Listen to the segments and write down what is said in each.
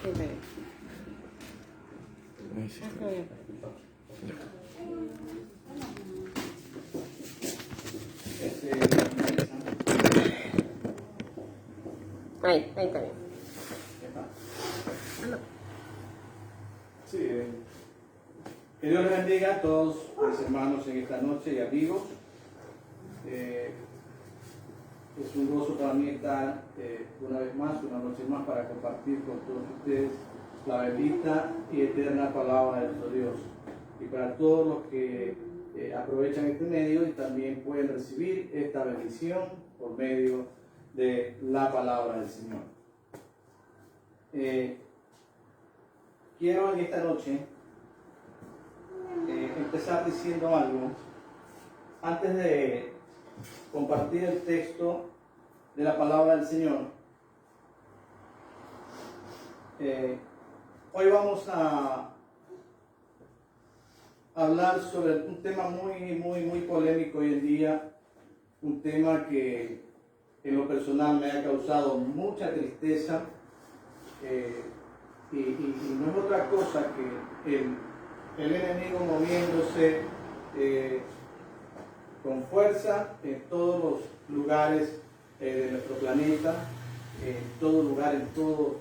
Ahí está bien. Sí, que Dios les bendiga a todos mis hermanos en esta noche y amigos. Es un gozo para mí estar una vez más, una noche más, para compartir con todos ustedes la bendita y eterna palabra de nuestro Dios. Y para todos los que aprovechan este medio y también pueden recibir esta bendición por medio de la palabra del Señor. Quiero en esta noche empezar diciendo algo antes de compartir el texto de la palabra del Señor. Hoy vamos a hablar sobre un tema muy polémico hoy en día, un tema que en lo personal me ha causado mucha tristeza, y no es otra cosa que el enemigo moviéndose con fuerza en todos los lugares de nuestro planeta, en todo lugar, en todos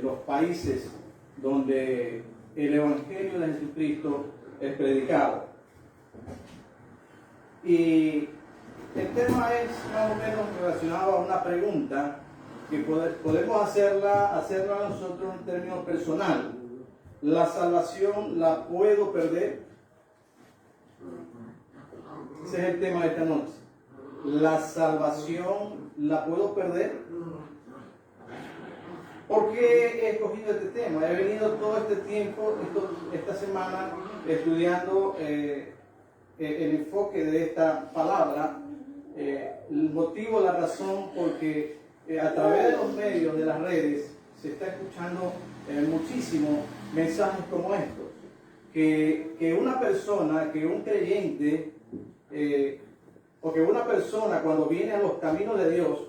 los países donde el Evangelio de Jesucristo es predicado. Y el tema es más o menos relacionado a una pregunta que podemos hacerla nosotros en términos personal. ¿La salvación la puedo perder? Ese es el tema de esta noche. ¿La salvación la puedo perder? ¿Por qué he escogido este tema? He venido todo este tiempo, esta semana, estudiando el enfoque de esta palabra, el motivo, la razón, porque a través de los medios, de las redes, se está escuchando muchísimos mensajes como estos. Que una persona, que un creyente, o que una persona cuando viene a los caminos de Dios,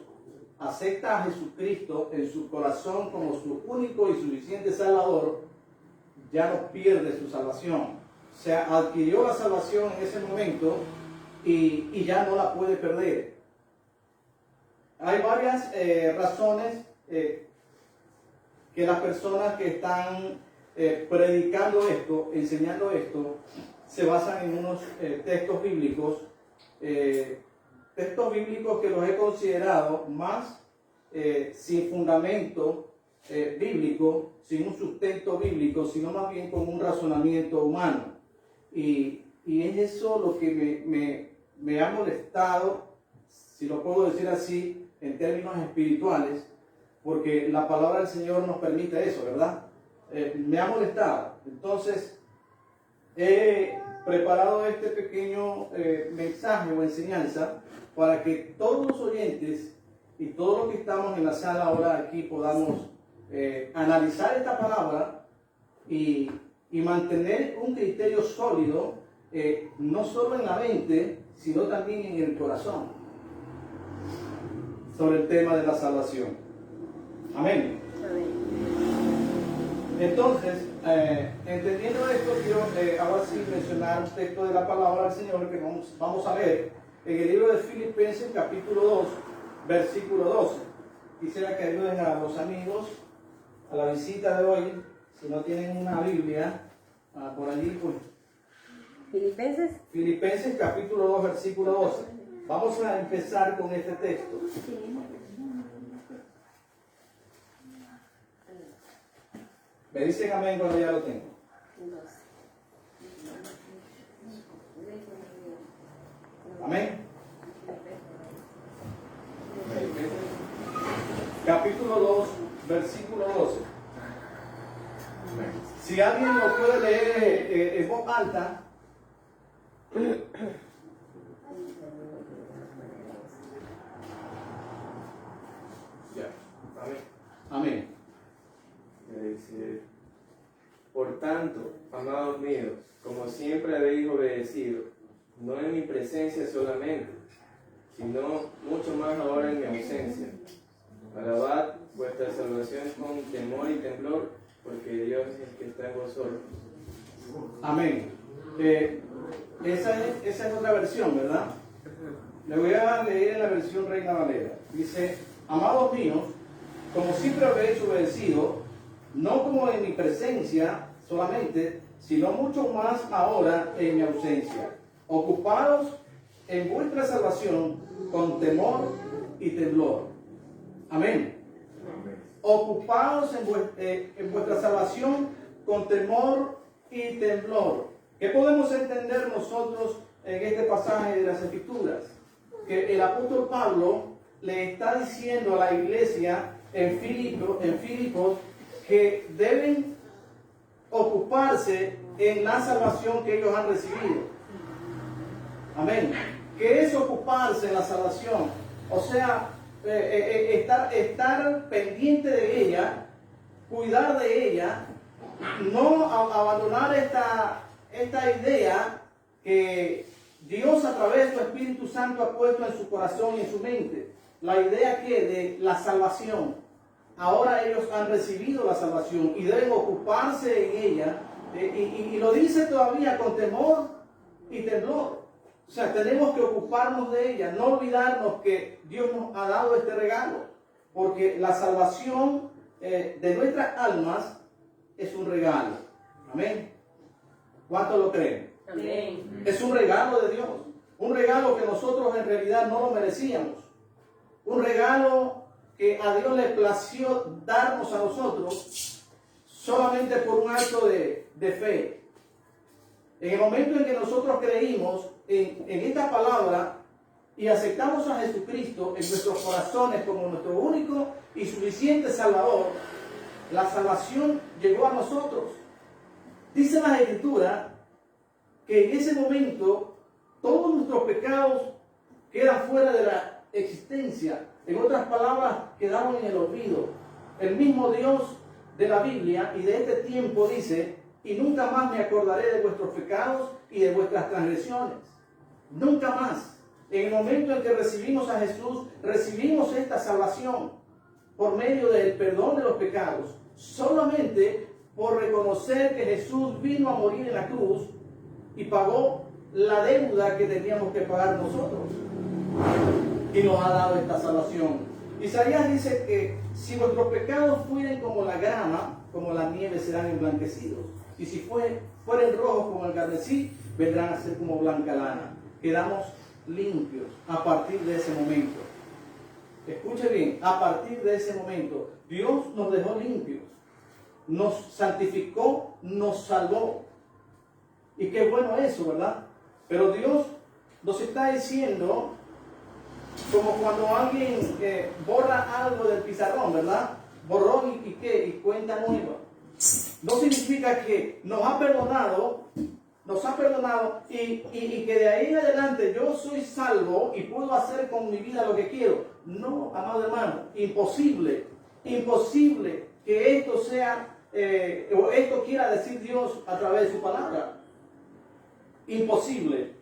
acepta a Jesucristo en su corazón como su único y suficiente Salvador, ya no pierde su salvación. O sea, adquirió la salvación en ese momento y ya no la puede perder. Hay varias razones que las personas que están predicando esto, enseñando esto, se basan en unos textos bíblicos que los he considerado más sin fundamento bíblico, sin un sustento bíblico, sino más bien con un razonamiento humano. Y es eso lo que me ha molestado, si lo puedo decir así, en términos espirituales, porque la palabra del Señor nos permite eso, ¿verdad? Me ha molestado. Entonces, he preparado este pequeño mensaje o enseñanza para que todos los oyentes y todos los que estamos en la sala ahora aquí podamos analizar esta palabra y mantener un criterio sólido, no solo en la mente, sino también en el corazón, sobre el tema de la salvación. Amén. Entonces, entendiendo esto, quiero ahora sí mencionar un texto de la palabra del Señor que vamos a leer en el libro de Filipenses, capítulo 2, versículo 12. Quisiera que ayuden a los amigos a la visita de hoy, si no tienen una Biblia por allí, pues. Filipenses, capítulo 2, versículo 12. Vamos a empezar con este texto. Me dicen amén cuando ya lo tengo. Amén. Capítulo 2, versículo 12. Si alguien lo puede leer en voz alta. Ya. Amén. Por tanto, amados míos, como siempre habéis obedecido, no en mi presencia solamente, sino mucho más ahora en mi ausencia, alabad vuestra salvación con temor y temblor, porque Dios es el que está en vosotros. Amén. Esa es otra versión, ¿verdad? Le voy a leer en la versión Reina Valera. Dice: amados míos, como siempre habéis obedecido, no como en mi presencia solamente, sino mucho más ahora en mi ausencia. Ocupados en vuestra salvación con temor y temblor. Amén. Ocupados en vuestra salvación con temor y temblor. ¿Qué podemos entender nosotros en este pasaje de las Escrituras? Que el apóstol Pablo le está diciendo a la iglesia en Filipos que deben ocuparse en la salvación que ellos han recibido. Amén. ¿Qué es ocuparse en la salvación? O sea, estar pendiente de ella, cuidar de ella, no abandonar esta idea que Dios a través de su Espíritu Santo ha puesto en su corazón y en su mente. La idea que de la salvación. Ahora ellos han recibido la salvación y deben ocuparse en ella. Y lo dice todavía con temor y temblor. O sea, tenemos que ocuparnos de ella, no olvidarnos que Dios nos ha dado este regalo. Porque la salvación de nuestras almas es un regalo. Amén. ¿Cuántos lo creen? Amén. Es un regalo de Dios. Un regalo que nosotros en realidad no lo merecíamos. Un regalo que a Dios le plació darnos a nosotros solamente por un acto de fe. En el momento en que nosotros creímos en esta palabra y aceptamos a Jesucristo en nuestros corazones como nuestro único y suficiente Salvador, la salvación llegó a nosotros. Dice la Escritura que en ese momento todos nuestros pecados quedan fuera de la existencia. En otras palabras, quedaron en el olvido. El mismo Dios de la Biblia y de este tiempo dice: y nunca más me acordaré de vuestros pecados y de vuestras transgresiones. Nunca más. En el momento en que recibimos a Jesús, recibimos esta salvación por medio del perdón de los pecados, solamente por reconocer que Jesús vino a morir en la cruz y pagó la deuda que teníamos que pagar nosotros. Y nos ha dado esta salvación. Isaías dice que si vuestros pecados fueren como la grama, como la nieve, serán emblanquecidos. Y si fueren rojos como el carmesí, vendrán a ser como blanca lana. Quedamos limpios a partir de ese momento. Escuche bien, a partir de ese momento, Dios nos dejó limpios, nos santificó, nos salvó. Y qué bueno eso, ¿verdad? Pero Dios nos está diciendo, como cuando alguien borra algo del pizarrón, ¿verdad? Borrón y qué, y cuenta nueva. No significa que nos ha perdonado y que de ahí en adelante yo soy salvo y puedo hacer con mi vida lo que quiero. No, amado hermano, imposible que esto sea, o esto quiera decir Dios a través de su palabra. Imposible.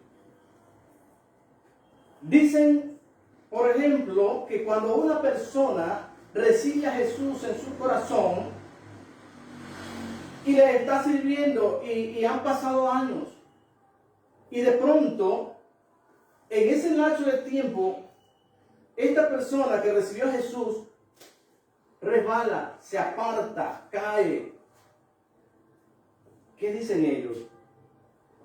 Dicen, por ejemplo, que cuando una persona recibe a Jesús en su corazón y le está sirviendo y han pasado años y de pronto en ese lapso de tiempo esta persona que recibió a Jesús resbala, se aparta, cae. ¿Qué dicen ellos?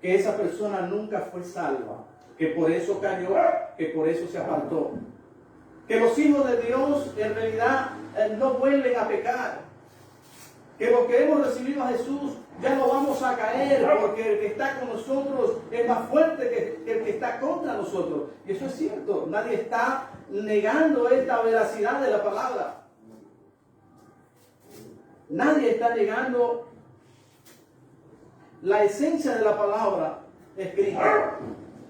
Que esa persona nunca fue salva, que por eso cayó, que por eso se apartó. Que los hijos de Dios en realidad no vuelven a pecar. Que los que hemos recibido a Jesús ya no vamos a caer, porque el que está con nosotros es más fuerte que el que está contra nosotros. Y eso es cierto, nadie está negando esta veracidad de la palabra. Nadie está negando la esencia de la palabra escrita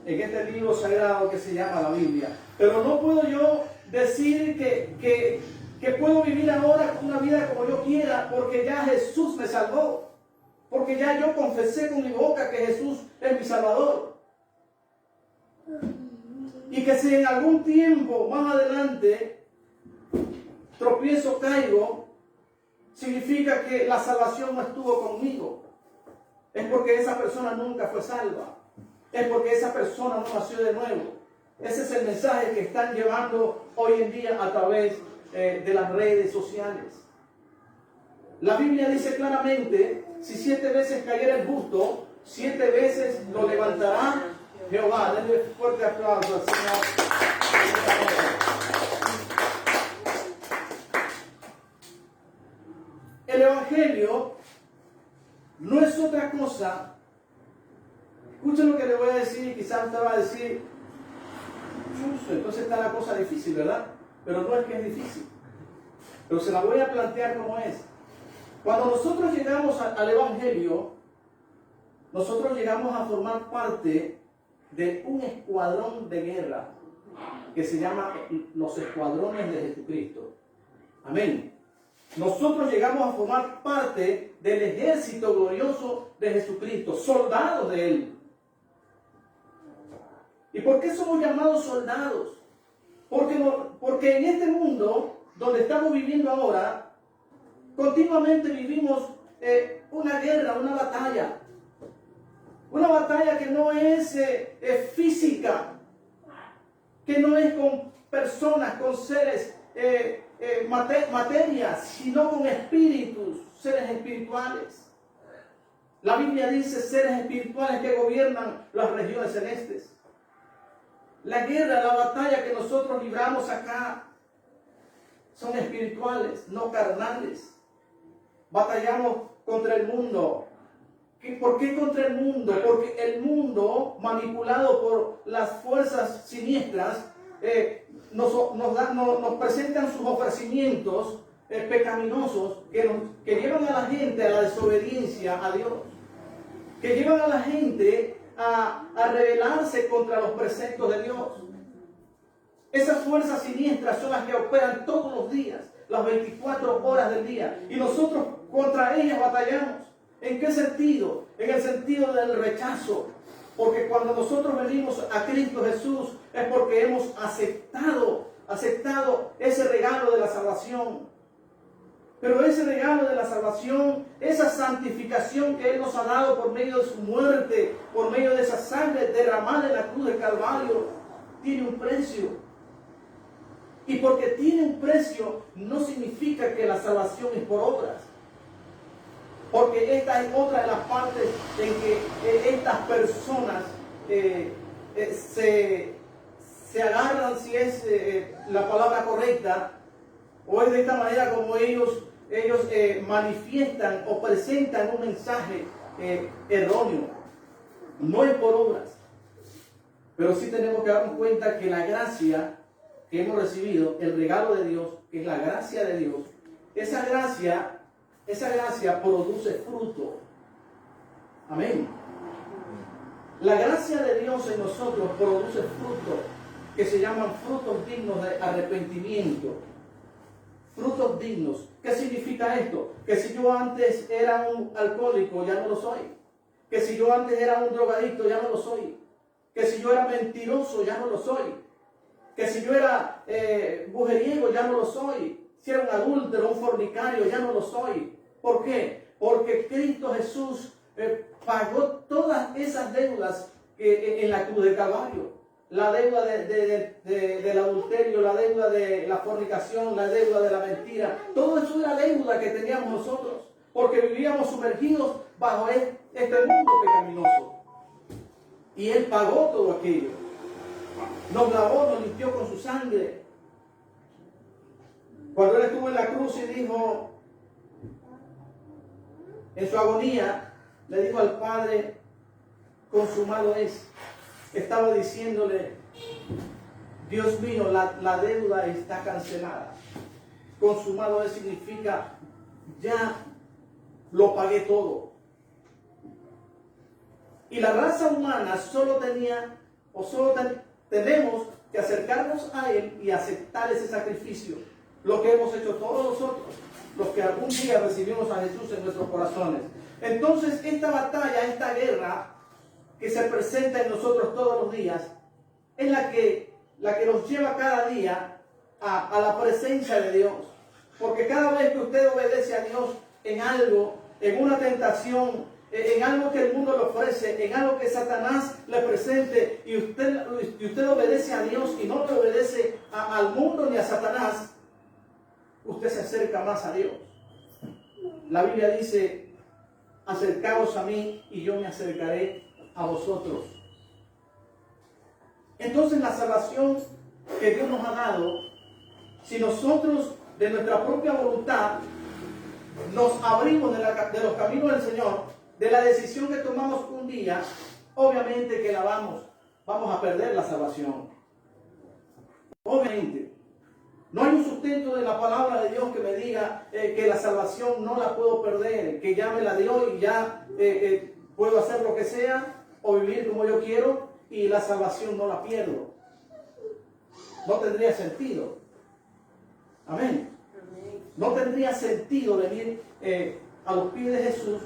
en este libro sagrado que se llama la Biblia. Pero no puedo yo decir que puedo vivir ahora una vida como yo quiera, porque ya Jesús me salvó, porque ya yo confesé con mi boca que Jesús es mi Salvador. Y que si en algún tiempo más adelante tropiezo, caigo, significa que la salvación no estuvo conmigo. Es porque esa persona nunca fue salva. Es porque esa persona no nació de nuevo. Ese es el mensaje que están llevando hoy en día a través de las redes sociales. La Biblia dice claramente, si 7 veces cayera el justo, 7 veces lo levantará Jehová. Denle fuerte aplauso al Señor. El Evangelio no es otra cosa. Escuchen lo que le voy a decir y quizás usted va a decir, entonces está la cosa difícil, ¿verdad? Pero no es que es difícil. Pero se la voy a plantear como es. Cuando nosotros llegamos al Evangelio, nosotros llegamos a formar parte de un escuadrón de guerra que se llama los escuadrones de Jesucristo. Amén. Nosotros llegamos a formar parte del ejército glorioso de Jesucristo, soldados de Él. ¿Y por qué somos llamados soldados? Porque en este mundo donde estamos viviendo ahora, continuamente vivimos una guerra, una batalla. Una batalla que no es física, que no es con personas, con seres, materia, sino con espíritus, seres espirituales. La Biblia dice seres espirituales que gobiernan las regiones celestes. La guerra, la batalla que nosotros libramos acá son espirituales, no carnales. Batallamos contra el mundo. ¿Por qué contra el mundo? Porque el mundo, manipulado por las fuerzas siniestras, nos presentan sus ofrecimientos pecaminosos que llevan a la gente a la desobediencia a Dios, que llevan a la gente a rebelarse contra los preceptos de Dios. Esas fuerzas siniestras son las que operan todos los días, las 24 horas del día, y nosotros contra ellas batallamos. ¿En qué sentido? En el sentido del rechazo. Porque cuando nosotros venimos a Cristo Jesús es porque hemos aceptado ese regalo de la salvación. Pero ese regalo de la salvación, esa santificación que Él nos ha dado por medio de su muerte, por medio de esa sangre derramada en la cruz del Calvario, tiene un precio. Y porque tiene un precio no significa que la salvación es por obras. Porque esta es otra de las partes en que estas personas se agarran, si es la palabra correcta, o es de esta manera como ellos manifiestan o presentan un mensaje erróneo. No es por obras, pero sí tenemos que darnos cuenta que la gracia que hemos recibido, el regalo de Dios, que es la gracia de Dios, esa gracia produce fruto. Amén. La gracia de Dios en nosotros produce frutos que se llaman frutos dignos de arrepentimiento. Frutos dignos. ¿Qué significa esto? Que si yo antes era un alcohólico, ya no lo soy. Que si yo antes era un drogadicto, ya no lo soy. Que si yo era mentiroso, ya no lo soy. Que si yo era mujeriego, ya no lo soy. Si era un adúltero, un fornicario, ya no lo soy. ¿Por qué? Porque Cristo Jesús pagó todas esas deudas en la cruz del Calvario. La deuda del adulterio, la deuda de la fornicación, la deuda de la mentira. Todo eso era deuda que teníamos nosotros. Porque vivíamos sumergidos bajo este mundo pecaminoso. Y Él pagó todo aquello. Nos lavó, nos limpió con su sangre. Cuando Él estuvo en la cruz y dijo, en su agonía, le dijo al Padre, consumado es. Estaba diciéndole, Dios mío, la deuda está cancelada. Consumado es significa, ya lo pagué todo. Y la raza humana solo tenemos que acercarnos a Él y aceptar ese sacrificio. Lo que hemos hecho todos nosotros, los que algún día recibimos a Jesús en nuestros corazones. Entonces, esta batalla, esta guerra que se presenta en nosotros todos los días, es la que nos lleva cada día a la presencia de Dios. Porque cada vez que usted obedece a Dios en algo, en una tentación, en algo que el mundo le ofrece, en algo que Satanás le presente, y usted obedece a Dios y no le obedece al mundo ni a Satanás, usted se acerca más a Dios. La Biblia dice, acercaos a mí y yo me acercaré a vosotros. Entonces la salvación que Dios nos ha dado, si nosotros de nuestra propia voluntad nos abrimos de los caminos del Señor, de la decisión que tomamos un día, obviamente que vamos a perder la salvación. Obviamente. No hay un sustento de la palabra de Dios que me diga que la salvación no la puedo perder, que ya me la dio y ya puedo hacer lo que sea o vivir como yo quiero y la salvación no la pierdo. No tendría sentido. Amén. No tendría sentido venir a los pies de Jesús,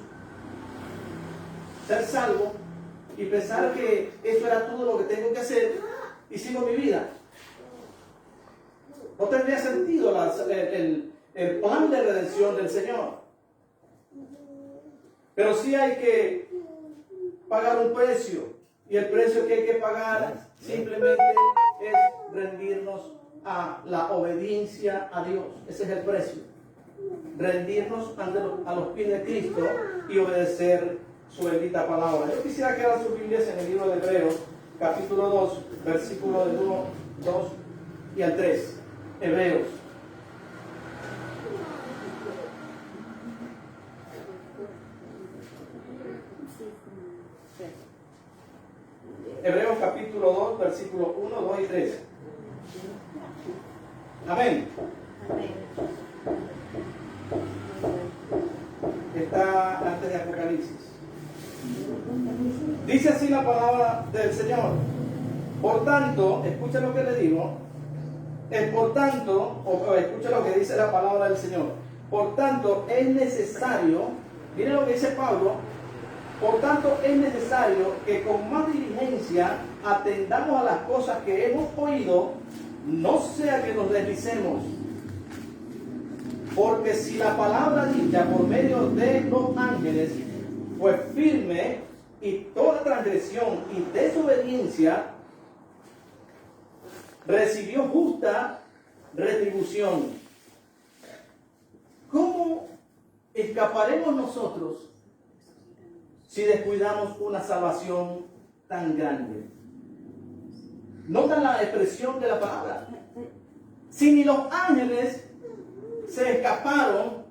ser salvo y pensar que eso era todo lo que tengo que hacer y sigo mi vida. No tendría sentido el plan de redención del Señor. Pero sí hay que pagar un precio. Y el precio que hay que pagar simplemente es rendirnos a la obediencia a Dios. Ese es el precio. Rendirnos a los pies de Cristo y obedecer su bendita palabra. Yo quisiera que abran sus Biblias en el libro de Hebreos, capítulo 2, versículo del 1, 2 y al 3. Hebreos. Hebreos capítulo 2, versículo 1, 2 y 3. Amén. Está antes de Apocalipsis. Dice así la palabra del Señor. Por tanto, escucha lo que le digo. Por tanto, escucha lo que dice la palabra del Señor. Por tanto, es necesario, miren lo que dice Pablo, por tanto es necesario que con más diligencia atendamos a las cosas que hemos oído, no sea que nos deslicemos. Porque si la palabra dicha por medio de los ángeles fue firme y toda transgresión y desobediencia recibió justa retribución, ¿cómo escaparemos nosotros si descuidamos una salvación tan grande? Nota la expresión de la palabra. Si ni los ángeles se escaparon,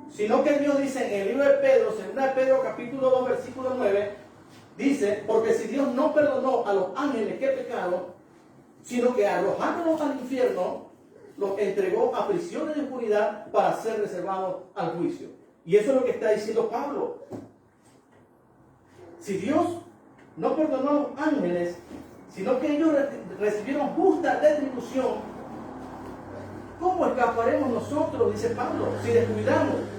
sino que Dios dice en el libro de Pedro, 2 de Pedro capítulo 2 versículo 9, dice, porque si Dios no perdonó a los ángeles que pecaron, sino que arrojándolos al infierno, los entregó a prisiones de oscuridad para ser reservados al juicio. Y eso es lo que está diciendo Pablo. Si Dios no perdonó a los ángeles, sino que ellos recibieron justa retribución, ¿cómo escaparemos nosotros? Dice Pablo,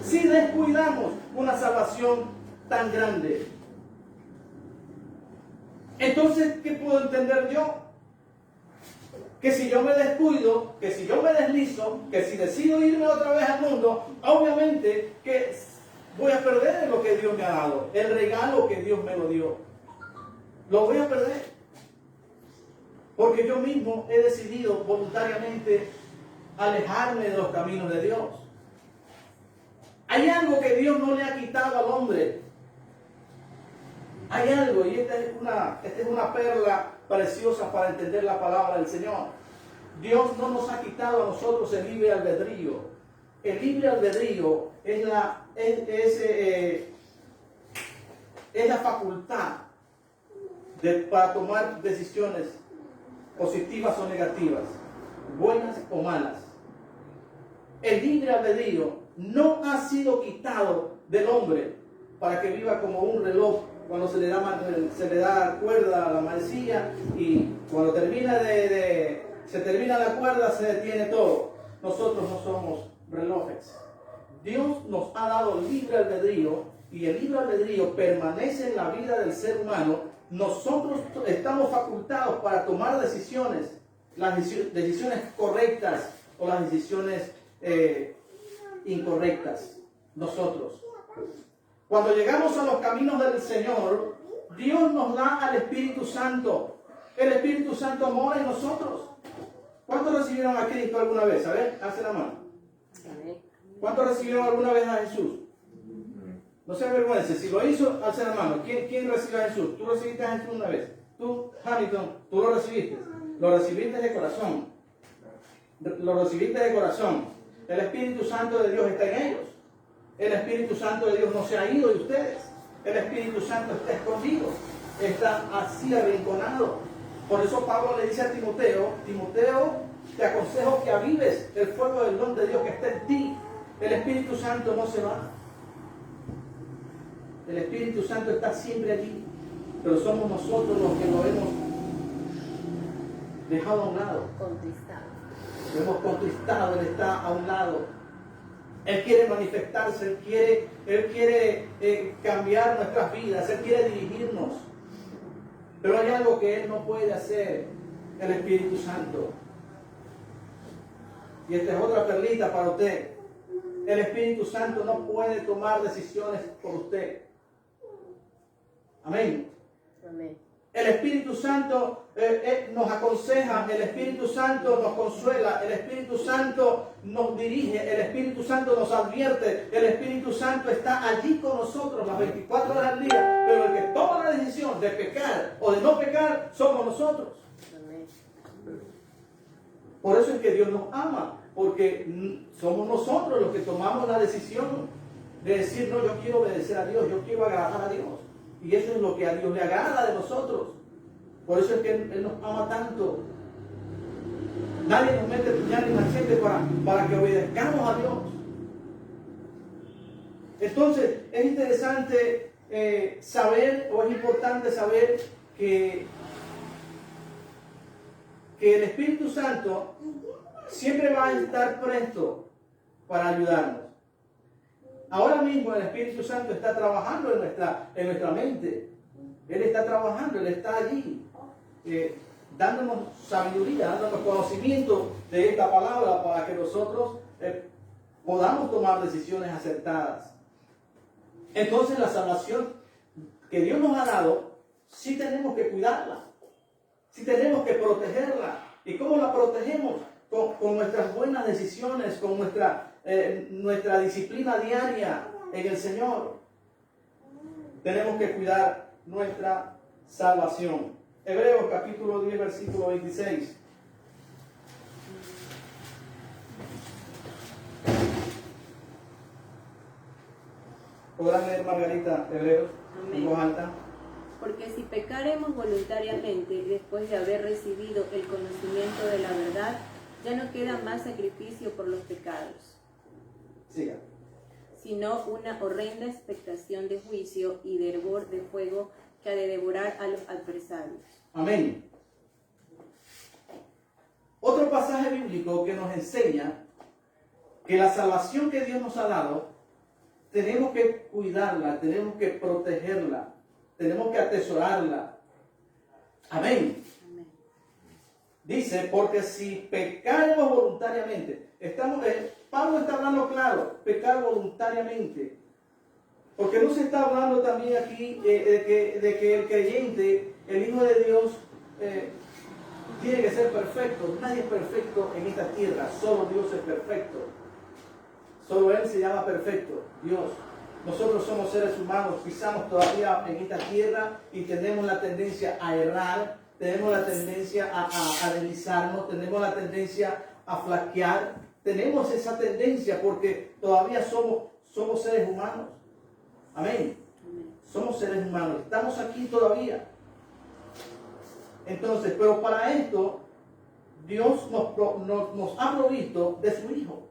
si descuidamos una salvación tan grande. Entonces, ¿qué puedo entender yo? Que si yo me descuido, que si yo me deslizo, que si decido irme otra vez al mundo, obviamente que voy a perder lo que Dios me ha dado, el regalo que Dios me lo dio. Lo voy a perder. Porque yo mismo he decidido voluntariamente alejarme de los caminos de Dios. Hay algo que Dios no le ha quitado al hombre. Hay algo, y esta es una perla preciosa para entender la palabra del Señor. Dios no nos ha quitado a nosotros el libre albedrío. El libre albedrío es la facultad para tomar decisiones positivas o negativas, buenas o malas. El libre albedrío no ha sido quitado del hombre para que viva como un reloj. Cuando se le da cuerda a la manecilla y cuando se termina la cuerda se detiene todo. Nosotros no somos relojes. Dios nos ha dado libre albedrío y el libre albedrío permanece en la vida del ser humano. Nosotros estamos facultados para tomar decisiones, las decisiones correctas o las decisiones incorrectas. Nosotros. Cuando llegamos a los caminos del Señor, Dios nos da al Espíritu Santo. El Espíritu Santo mora en nosotros. ¿Cuántos recibieron a Cristo alguna vez? A ver, hace la mano. ¿Cuántos recibieron alguna vez a Jesús? No se avergüence. Si lo hizo, hace la mano. ¿Quién recibió a Jesús? ¿Tú recibiste a Jesús una vez? Tú, Hamilton, tú lo recibiste. Lo recibiste de corazón. Lo recibiste de corazón. El Espíritu Santo de Dios está en ellos. El Espíritu Santo de Dios no se ha ido de ustedes. El Espíritu Santo está escondido. Está así arrinconado. Por eso Pablo le dice a Timoteo, Timoteo, te aconsejo que avives el fuego del don de Dios que está en ti. El Espíritu Santo no se va. El Espíritu Santo está siempre allí. Pero somos nosotros los que lo hemos dejado a un lado. Contristado. Lo hemos contristado, Él está a un lado. Él quiere manifestarse, Él quiere cambiar nuestras vidas, Él quiere dirigirnos. Pero hay algo que Él no puede hacer, el Espíritu Santo. Y esta es otra perlita para usted. El Espíritu Santo no puede tomar decisiones por usted. Amén. Amén. El Espíritu Santo nos aconseja, el Espíritu Santo nos consuela, el Espíritu Santo nos dirige, el Espíritu Santo nos advierte, el Espíritu Santo está allí con nosotros las 24 horas al día, pero el que toma la decisión de pecar o de no pecar somos nosotros. Amén. Por eso es que Dios nos ama, porque somos nosotros los que tomamos la decisión de decir, no, yo quiero obedecer a Dios, yo quiero agradar a Dios. Y eso es lo que a Dios le agrada de nosotros. Por eso es que Él nos ama tanto. Nadie nos mete puñal ni machete para que obedezcamos a Dios. Entonces, es interesante saber, o es importante saber que el Espíritu Santo siempre va a estar presto para ayudarnos. Ahora mismo el Espíritu Santo está trabajando en nuestra mente. Él está trabajando, Él está allí, dándonos sabiduría, dándonos conocimiento de esta palabra para que nosotros podamos tomar decisiones acertadas. Entonces la salvación que Dios nos ha dado, sí tenemos que cuidarla, sí tenemos que protegerla. ¿Y cómo la protegemos? Con nuestras buenas decisiones, con nuestra disciplina diaria en el Señor. Tenemos que cuidar nuestra salvación. Hebreos capítulo 10, versículo 26. ¿Podrán leer, Margarita, Hebreos en voz alta? Porque si pecaremos voluntariamente después de haber recibido el conocimiento de la verdad, ya no queda más sacrificio por los pecados, Siga. sino una horrenda expectación de juicio y de hervor de fuego que ha de devorar a los adversarios. Amén. Otro pasaje bíblico que nos enseña que la salvación que Dios nos ha dado, tenemos que cuidarla, tenemos que protegerla, tenemos que atesorarla. Amén. Amén. Dice, porque si pecaremos voluntariamente, Pablo está hablando claro, pecar voluntariamente. Porque no se está hablando también aquí de que el creyente, el Hijo de Dios, tiene que ser perfecto. Nadie es perfecto en esta tierra, solo Dios es perfecto. Solo Él se llama perfecto, Dios. Nosotros somos seres humanos, pisamos todavía en esta tierra y tenemos la tendencia a errar, tenemos la tendencia a deslizarnos, tenemos la tendencia a flaquear. Tenemos esa tendencia porque todavía somos seres humanos. Amén. Somos seres humanos, estamos aquí todavía. Entonces, pero para esto, Dios nos ha provisto de su Hijo,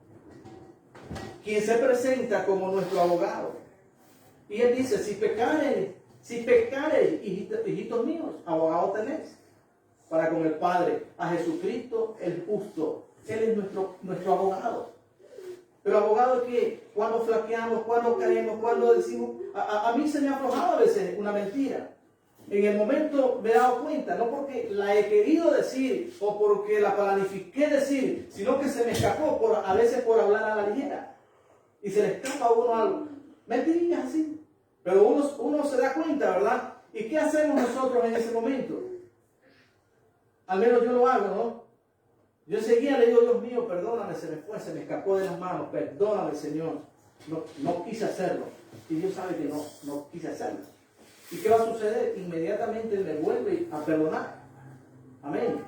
quien se presenta como nuestro abogado. Y Él dice, si pecareis, hijitos míos, abogado tenéis para con el Padre, a Jesucristo el justo. Él es nuestro abogado. Pero abogado que cuando flaqueamos, cuando caemos, cuando decimos, a mí se me ha aflojado a veces una mentira. en el momento me he dado cuenta, no porque la he querido decir o porque la planifiqué decir, sino que se me escapó a veces por hablar a la ligera. Y se le escapa a uno algo. Mentirillas así. Pero uno se da cuenta, ¿verdad? ¿Y qué hacemos nosotros en ese momento? Al menos yo lo hago, ¿no? Yo enseguida le digo, Dios mío, perdóname, se me fue, se me escapó de las manos, perdóname, Señor. No quise hacerlo. Y Dios sabe que no quise hacerlo. ¿Y qué va a suceder? Inmediatamente Él me vuelve a perdonar. Amén.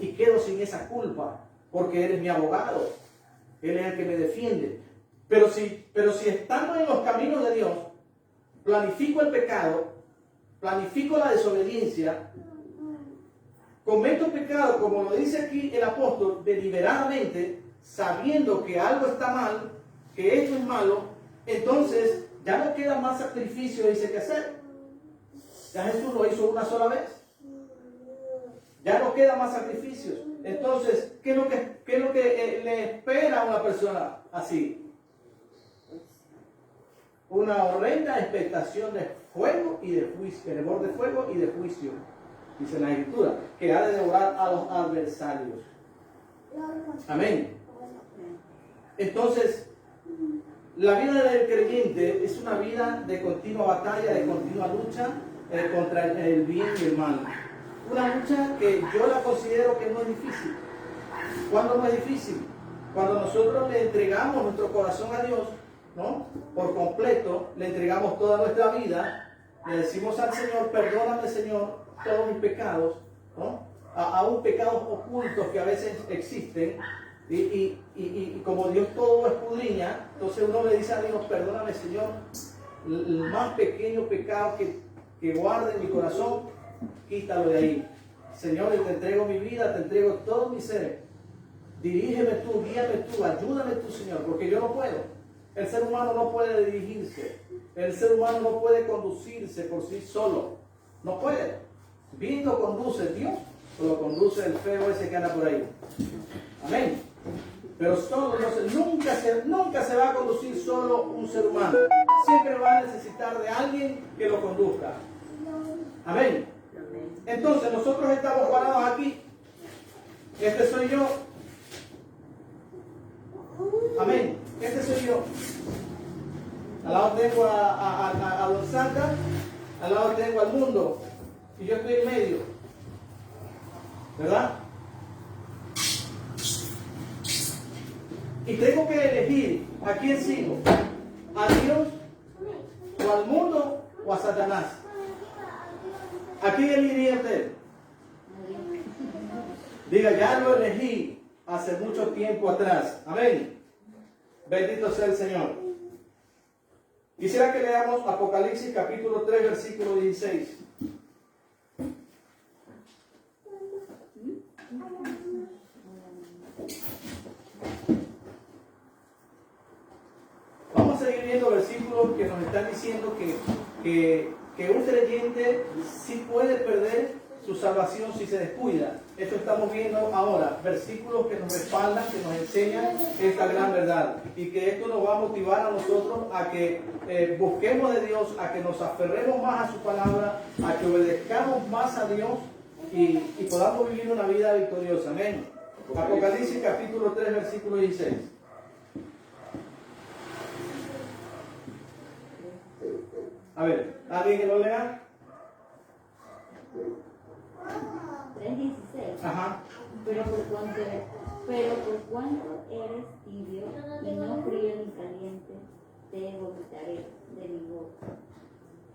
Y quedo sin esa culpa, porque Él es mi abogado. Él es el que me defiende. Pero si estando en los caminos de Dios, planifico el pecado, planifico la desobediencia, cometo pecado, como lo dice aquí el apóstol, deliberadamente, sabiendo que algo está mal, que esto es malo, entonces ya no queda más sacrificio, dice, que hacer. Ya Jesús lo hizo una sola vez. Ya no queda más sacrificios. Entonces, ¿qué es lo que le espera a una persona así? Una horrenda expectación de fuego y de juicio, de hervor de fuego y de juicio, dice la Escritura, que ha de devorar a los adversarios. Amén. Entonces, la vida del creyente es una vida de continua batalla, de continua lucha contra el bien y el mal. Una lucha que yo la considero que no es difícil. ¿Cuándo no es difícil? Cuando nosotros le entregamos nuestro corazón a Dios, ¿no? Por completo, le entregamos toda nuestra vida, le decimos al Señor, perdóname, Señor, todos mis pecados, ¿no? Aún pecados ocultos que a veces existen, y como Dios todo escudriña, entonces uno le dice a Dios, perdóname, Señor, el más pequeño pecado que guarde en mi corazón, quítalo de ahí. Señor, y te entrego mi vida, te entrego todo mi ser. Dirígeme tú, guíame tú, ayúdame tú, Señor, porque yo no puedo. El ser humano no puede dirigirse. El ser humano no puede conducirse por sí solo. No puede. Bien lo conduce Dios o lo conduce el feo ese que anda por ahí. Amén. Pero solo, nunca se va a conducir solo un ser humano. Siempre va a necesitar de alguien que lo conduzca. Amén. Entonces nosotros estamos parados aquí. Este soy yo. Amén. Este soy yo. Al lado tengo a Don Santa, al lado tengo al mundo, y yo estoy en medio. ¿Verdad? Y tengo que elegir a quién sigo. ¿A Dios o al mundo o a Satanás? ¿A quién elegiría usted? Diga, ya lo elegí hace mucho tiempo atrás. Amén. Bendito sea el Señor. Quisiera que leamos Apocalipsis capítulo 3, versículo 16. Vamos a seguir viendo versículos que nos están diciendo que un creyente sí puede perder su salvación si se descuida. Esto estamos viendo ahora, versículos que nos respaldan, que nos enseñan esta gran verdad, y que esto nos va a motivar a nosotros a que busquemos de Dios, a que nos aferremos más a su palabra, a que obedezcamos más a Dios y podamos vivir una vida victoriosa. Amén. Apocalipsis capítulo 3, versículo 16. A ver, ¿alguien que lo lea? 3:16. Ajá. Pero por cuanto eres tibio y no frío ni caliente, te vomitaré de mi boca.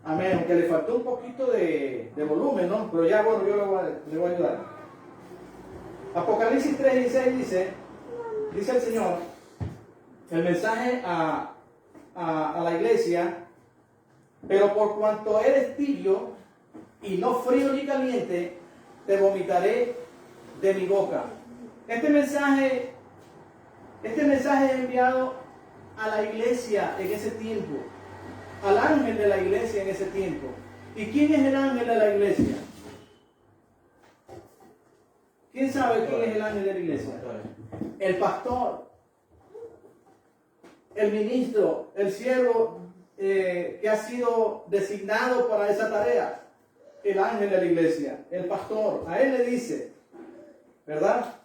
Amén. Aunque le faltó un poquito de volumen, ¿no? Pero ya, bueno, yo le voy a ayudar. Apocalipsis 3:16 dice el Señor, el mensaje a la iglesia, pero por cuanto eres tibio y no frío ni caliente, te vomitaré de mi boca. Este mensaje es enviado a la iglesia en ese tiempo, al ángel de la iglesia en ese tiempo. ¿Y quién es el ángel de la iglesia? ¿Quién sabe quién es el ángel de la iglesia? El pastor, el ministro, el siervo que ha sido designado para esa tarea. el ángel de la iglesia, el pastor. A él le dice, ¿verdad?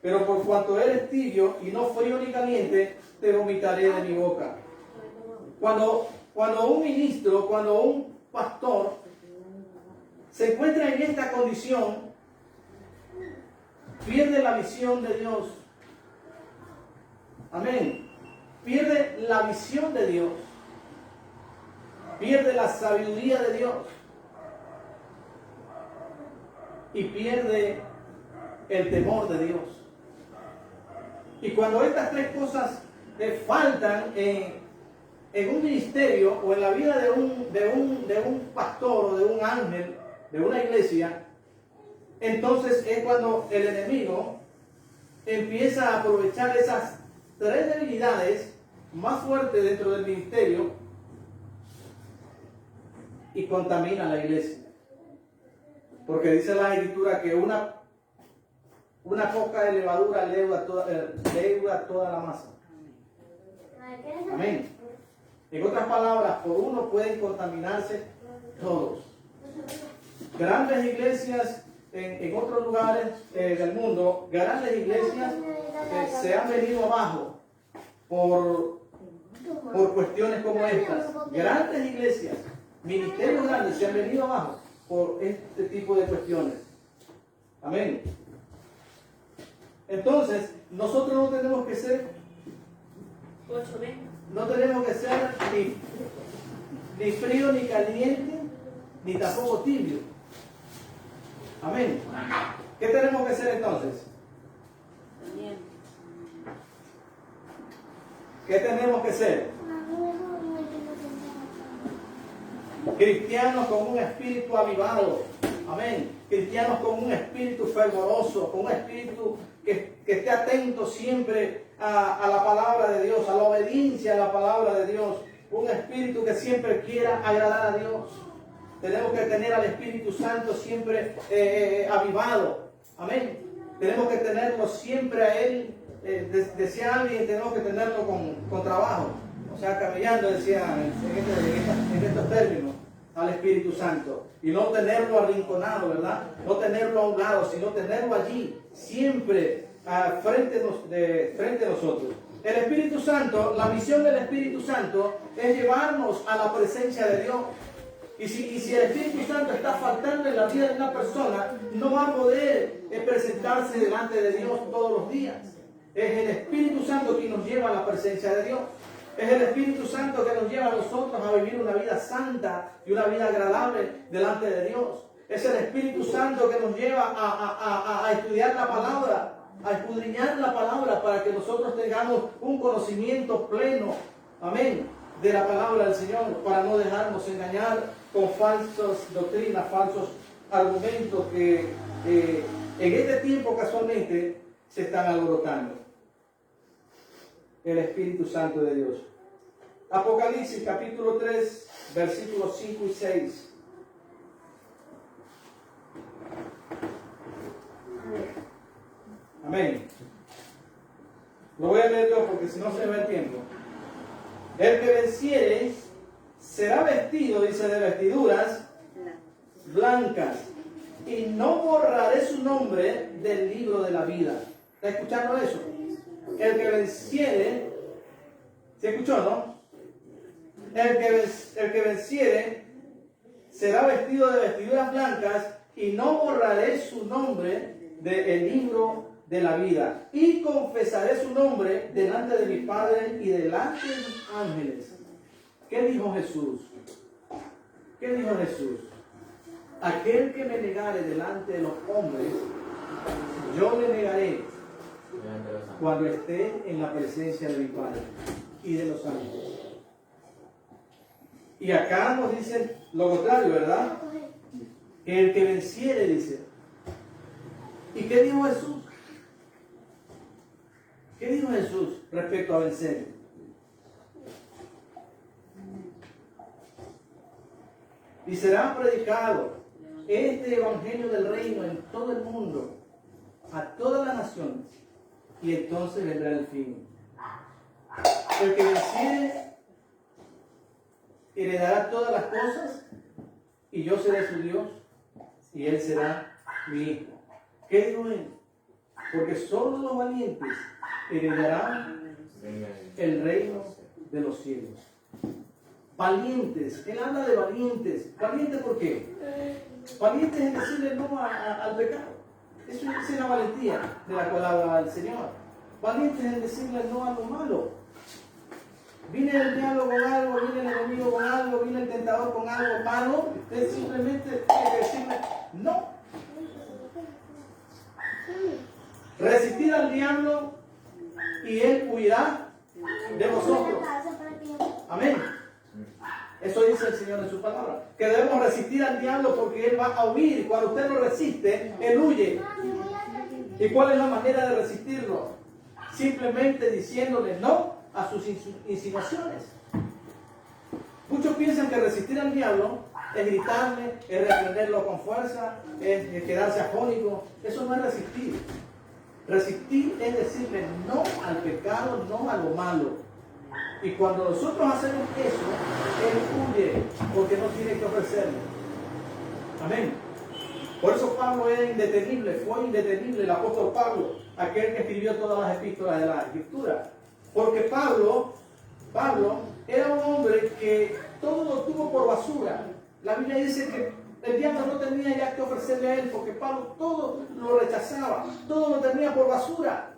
Pero por cuanto eres tibio y no frío ni caliente, te vomitaré de mi boca. Cuando un ministro, cuando un pastor se encuentra en esta condición, pierde la visión de Dios. Amén. Pierde la visión de Dios. Pierde la sabiduría de Dios. Y pierde el temor de Dios. Y cuando estas tres cosas faltan en un ministerio o en la vida de un pastor o de un ángel, de una iglesia, entonces es cuando el enemigo empieza a aprovechar esas tres debilidades más fuertes dentro del ministerio y contamina a la iglesia. Porque dice la Escritura que una poca de levadura leuda toda la masa. Amén. En otras palabras, por uno pueden contaminarse todos. Grandes iglesias en otros lugares del mundo, grandes iglesias se han venido abajo por cuestiones como estas. Grandes iglesias, ministerios grandes se han venido abajo por este tipo de cuestiones. Amén. Entonces, nosotros no tenemos que ser ni frío ni caliente, ni tampoco tibio. Amén. ¿Qué tenemos que hacer entonces? ¿Qué tenemos que ser? Cristianos con un espíritu avivado. Amén. Cristianos con un espíritu fervoroso, con un espíritu que esté atento siempre a la palabra de Dios, a la obediencia a la palabra de Dios. Un espíritu que siempre quiera agradar a Dios. Tenemos que tener al Espíritu Santo siempre avivado. Amén. Tenemos que tenerlo siempre a Él. Decía alguien, tenemos que tenerlo con trabajo. O sea, camellando, decía en estos términos, al Espíritu Santo. Y no tenerlo arrinconado, ¿verdad? No tenerlo a un lado, sino tenerlo allí, siempre frente a nosotros. El Espíritu Santo, la misión del Espíritu Santo es llevarnos a la presencia de Dios. Y si el Espíritu Santo está faltando en la vida de una persona, no va a poder presentarse delante de Dios todos los días. Es el Espíritu Santo quien nos lleva a la presencia de Dios. Es el Espíritu Santo que nos lleva a nosotros a vivir una vida santa y una vida agradable delante de Dios. Es el Espíritu Santo que nos lleva a estudiar la palabra, a escudriñar la palabra para que nosotros tengamos un conocimiento pleno, amén, de la palabra del Señor, para no dejarnos engañar con falsas doctrinas, falsos argumentos que en este tiempo casualmente se están alborotando. El Espíritu Santo de Dios. Apocalipsis capítulo 3, versículos 5 y 6. Amén. Lo voy a leer yo porque si no se me va el tiempo. El que venciere será vestido, dice, de vestiduras blancas, y no borraré su nombre del libro de la vida. ¿Está escuchando eso? El que venciere, ¿se escuchó, no? El que venciere será vestido de vestiduras blancas, y no borraré su nombre del libro de la vida, y confesaré su nombre delante de mi Padre y delante de mis ángeles. ¿Qué dijo Jesús? ¿Qué dijo Jesús? Aquel que me negare delante de los hombres, yo le negaré cuando esté en la presencia de mi Padre y de los ángeles. Y acá nos dicen lo contrario, ¿verdad? Que el que venciere, dice. ¿Y qué dijo Jesús? ¿Qué dijo Jesús respecto a vencer? Y será predicado este evangelio del reino en todo el mundo, a todas las naciones, y entonces vendrá el fin. El que venciere heredará todas las cosas, y yo seré su Dios, y él será mi hijo. ¿Qué dijo él? Porque solo los valientes heredarán el reino de los cielos. Valientes, él habla de valientes. ¿Valientes por qué? Valientes es decirle no al pecado. Eso es la valentía de la cual habla el Señor. Valientes es decirle no a lo malo. Viene el diablo con algo, viene el enemigo con algo, viene el tentador con algo malo. Usted simplemente tiene que decirle no. Resistir al diablo y él huirá de vosotros. Amén. Eso dice el Señor en su palabra. Que debemos resistir al diablo porque él va a huir. Cuando usted lo resiste, él huye. ¿Y cuál es la manera de resistirlo? Simplemente diciéndole no a sus insinuaciones. Muchos piensan que resistir al diablo es gritarle, es reprenderlo con fuerza, es quedarse afónico. Eso no es resistir. Resistir es decirle no al pecado, no a lo malo. Y cuando nosotros hacemos eso, él huye porque no tiene que ofrecerlo. Amén. Por eso Pablo era indetenible, fue indetenible el apóstol Pablo, aquel que escribió todas las epístolas de la Escritura. Porque Pablo era un hombre que todo lo tuvo por basura. La Biblia dice que el diablo no tenía ya que ofrecerle a él, porque Pablo todo lo rechazaba, todo lo tenía por basura.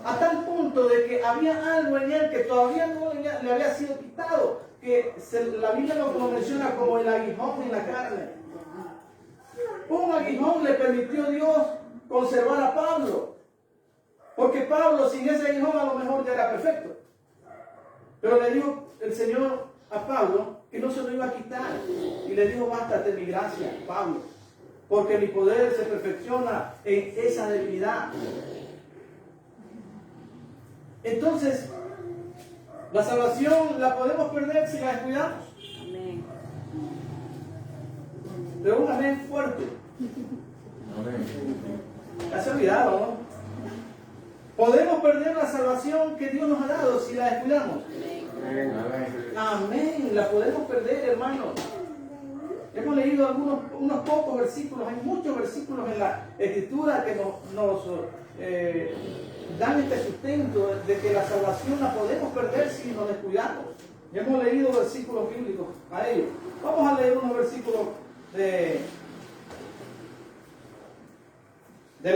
A tal punto de que había algo en él que todavía no le había sido quitado, que la Biblia lo menciona como el aguijón en la carne. Un aguijón le permitió a Dios conservar a Pablo, porque Pablo sin ese aguijón a lo mejor ya era perfecto. Pero le dijo el Señor a Pablo que no se lo iba a quitar, y le dijo: bástate mi gracia, Pablo, porque mi poder se perfecciona en esa debilidad. Entonces, la salvación la podemos perder si la descuidamos. Amén. Pero un amén fuerte. Ya se olvidaron, ¿no? Podemos perder la salvación que Dios nos ha dado si la descuidamos. Amén. La podemos perder, hermanos. Hemos leído unos pocos versículos. Hay muchos versículos en la Escritura que nos dan este sustento de que la salvación la podemos perder si nos descuidamos. Ya hemos leído versículos bíblicos a ellos. Vamos a leer unos versículos del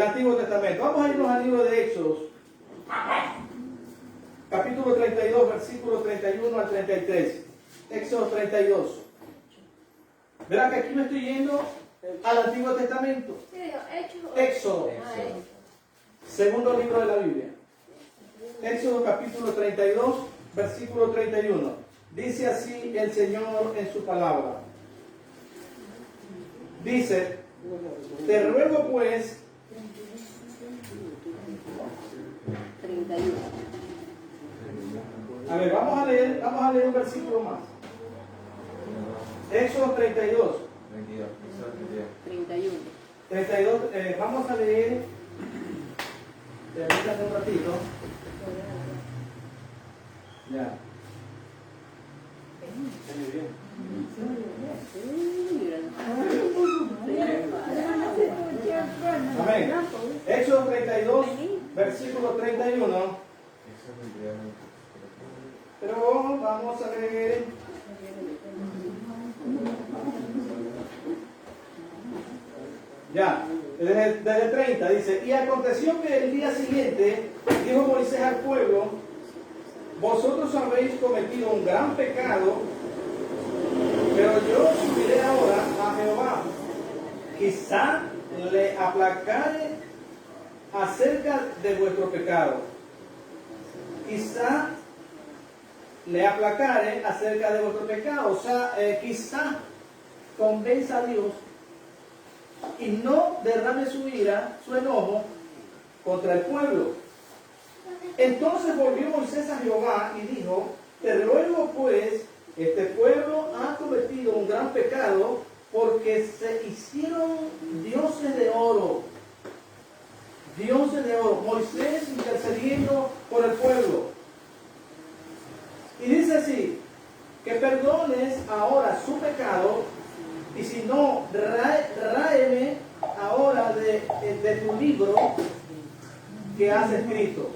Antiguo Testamento. Vamos a irnos al libro de Éxodos, capítulo 32, versículos 31 al 33. Éxodo 32. Verán que aquí me estoy yendo al Antiguo Testamento. Éxodo, segundo libro de la Biblia. Éxodo capítulo 32, versículo 31. Dice así el Señor en su palabra. Dice: te ruego pues 31. A ver, vamos a leer un versículo más. Éxodo 32. 31. 32, vamos a leer. Permítanme un ratito. Ya. Amén. Éxodo 32, versículo 31. Pero vamos a leer. Ya, desde 30 dice: y aconteció que el día siguiente dijo Moisés al pueblo: vosotros habéis cometido un gran pecado, pero yo subiré ahora a Jehová, quizá le aplacare acerca de vuestro pecado. Quizá le aplacare acerca de vuestro pecado. O sea, quizá convenza a Dios y no derrame su ira, su enojo contra el pueblo. Entonces volvió Moisés a Jehová y dijo: te ruego pues, este pueblo ha cometido un gran pecado, porque se hicieron dioses de oro. Dioses de oro. Moisés intercediendo por el pueblo. Y dice así: que perdones ahora su pecado y si no, ráeme ahora de tu libro que has escrito.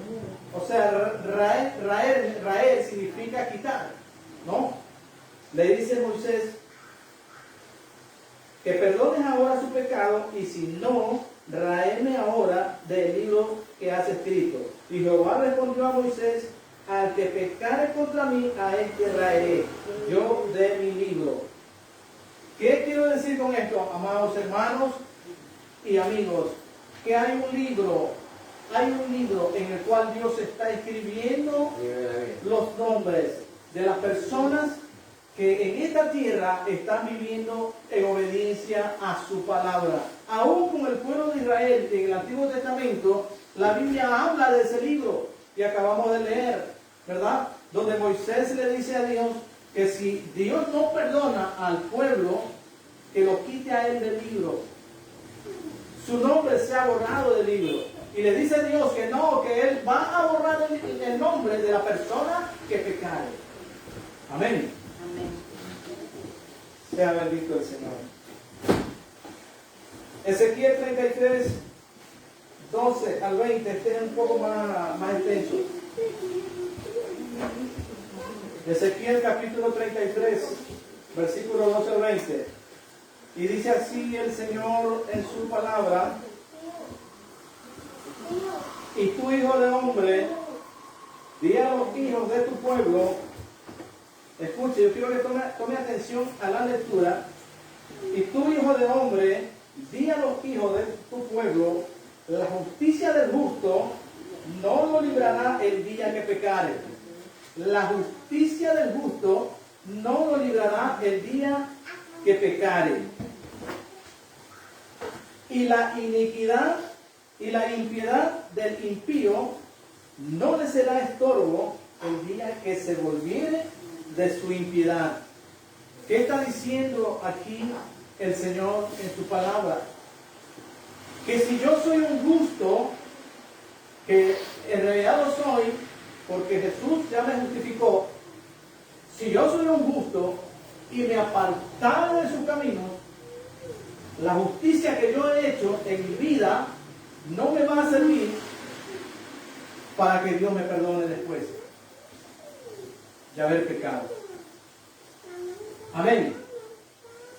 O sea, raer significa quitar, ¿no? Le dice Moisés que perdones ahora su pecado, y si no, ráeme ahora del libro que has escrito. Y Jehová respondió a Moisés: al que pecare contra mí, a este raeré yo de mi libro. ¿Qué quiero decir con esto, amados hermanos y amigos? Que hay un libro en el cual Dios está escribiendo los nombres de las personas que en esta tierra están viviendo en obediencia a su palabra. Aún con el pueblo de Israel en el Antiguo Testamento, la Biblia habla de ese libro que acabamos de leer, ¿verdad? Donde Moisés le dice a Dios que si Dios no perdona al pueblo, que lo quite a él del libro. Su nombre se ha borrado del libro. Y le dice a Dios que no, que él va a borrar el nombre de la persona que pecare. Amén. Amén. Sea bendito el Señor. Ezequiel 33, 12 al 20, este es un poco más extenso. Ezequiel capítulo 33, versículo 12 al 20. Y dice así el Señor en su palabra: y tú, hijo de hombre, di a los hijos de tu pueblo. Escuche, yo quiero que tome atención a la lectura. Y tú, hijo de hombre, di a los hijos de tu pueblo: la justicia del justo no lo librará el día que pecare. La justicia del justo no lo librará el día que pecare. Y la iniquidad y la impiedad del impío no le será estorbo el día que se volviere de su impiedad. ¿Qué está diciendo aquí el Señor en su palabra? Que si yo soy un justo, que en realidad lo soy, porque Jesús ya me justificó, si yo soy un justo y me apartara de su camino, la justicia que yo he hecho en mi vida no me va a servir para que Dios me perdone después de haber pecado. Amén.